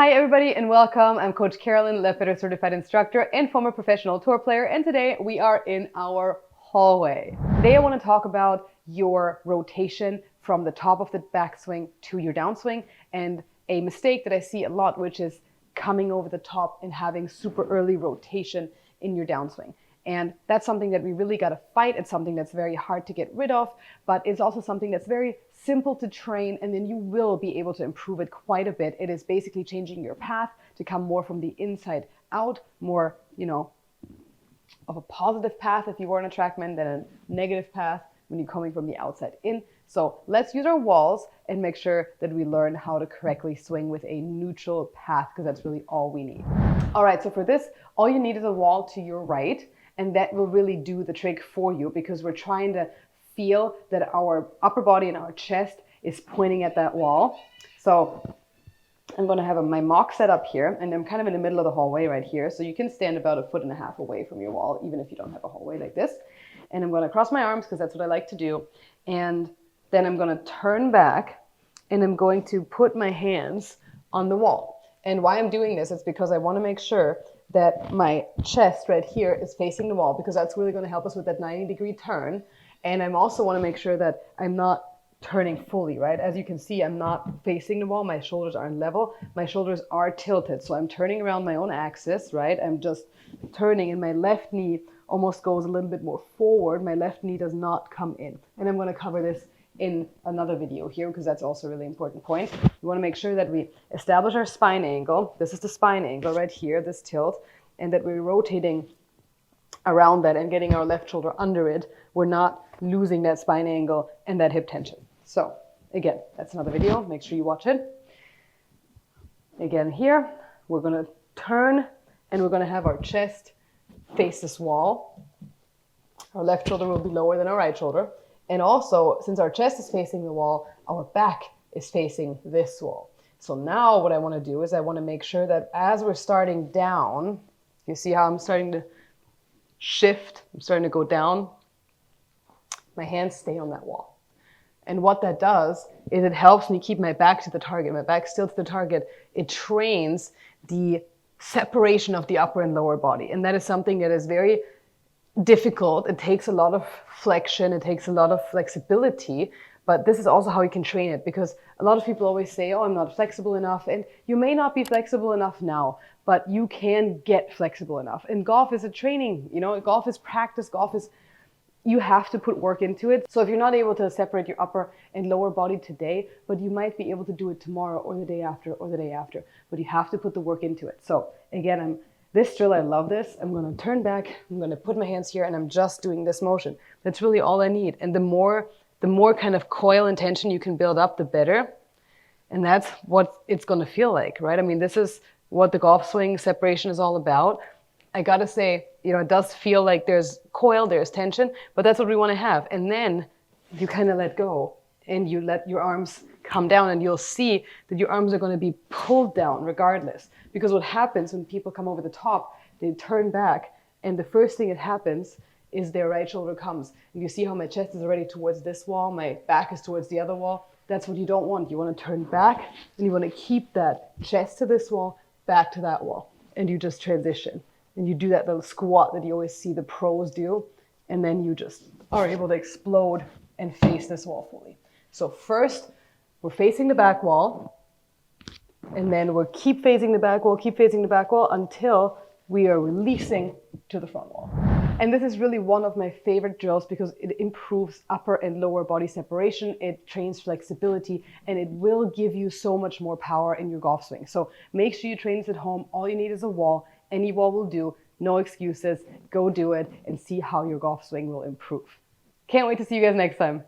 Hi everybody and welcome. I'm Coach Carolin, Leadbetter certified instructor and former professional tour player, and today we are in our hallway. Today I want to talk about your rotation from the top of the backswing to your downswing, and a mistake that I see a lot, which is coming over the top and having super early rotation in your downswing. And that's something that we really got to fight. It's something that's very hard to get rid of, but it's also something that's very simple to train, and then you will be able to improve it quite a bit. It is basically changing your path to come more from the inside out, more, of a positive path if you were on a TrackMan than a negative path when you're coming from the outside in. So let's use our walls and make sure that we learn how to correctly swing with a neutral path, because that's really all we need. All right, so for this, all you need is a wall to your right, and that will really do the trick for you, because we're trying to feel that our upper body and our chest is pointing at that wall. So I'm going to have my mock set up here, and I'm kind of in the middle of the hallway right here. So you can stand about 1.5 feet away from your wall, even if you don't have a hallway like this. And I'm going to cross my arms because that's what I like to do. And then I'm going to turn back and I'm going to put my hands on the wall. And why I'm doing this is because I want to make sure that my chest right here is facing the wall, because that's really going to help us with that 90-degree turn. And I also want to make sure that I'm not turning fully, right? As you can see, I'm not facing the wall. My shoulders aren't level. My shoulders are tilted. So I'm turning around my own axis, right? I'm just turning, and my left knee almost goes a little bit more forward. My left knee does not come in. And I'm going to cover this in another video here, because that's also a really important point. We want to make sure that we establish our spine angle. This is the spine angle right here, this tilt, and that we're rotating around that and getting our left shoulder under it. We're not losing that spine angle and that hip tension. So again, that's another video. Make sure you watch it. Again, here, we're going to turn and we're going to have our chest face this wall. Our left shoulder will be lower than our right shoulder. And also, since our chest is facing the wall, our back is facing this wall. So now what I want to do is I want to make sure that as we're starting down, you see how I'm starting to shift, I'm starting to go down, my hands stay on that wall. And what that does is it helps me keep my back to the target, my back still to the target. It trains the separation of the upper and lower body. And that is something that is very difficult. It takes a lot of flexion, it takes a lot of flexibility, but this is also how you can train it, because a lot of people always say, oh, I'm not flexible enough. And you may not be flexible enough now, but you can get flexible enough. And golf is a training, golf is practice, you have to put work into it. So if you're not able to separate your upper and lower body today, but you might be able to do it tomorrow or the day after or the day after, but you have to put the work into it. So again, this drill, I love this. I'm going to turn back, I'm going to put my hands here, and I'm just doing this motion. That's really all I need. And the more kind of coil and tension you can build up, the better. And that's what it's going to feel like, right? I mean, this is what the golf swing separation is all about. I got to say, it does feel like there's coil, there's tension, but that's what we want to have. And then you kind of let go and you let your arms come down, and you'll see that your arms are going to be pulled down regardless. Because what happens when people come over the top, they turn back, and the first thing that happens is their right shoulder comes. And you see how my chest is already towards this wall, my back is towards the other wall. That's what you don't want. You want to turn back, and you want to keep that chest to this wall, back to that wall. And you just transition. And you do that little squat that you always see the pros do. And then you just are able to explode and face this wall fully. So first, we're facing the back wall. And then we'll keep facing the back wall until we are releasing to the front wall. And this is really one of my favorite drills, because it improves upper and lower body separation, it trains flexibility, and it will give you so much more power in your golf swing. So make sure you train this at home. All you need is a wall. Any wall will do. No excuses. Go do it and see how your golf swing will improve. Can't wait to see you guys next time.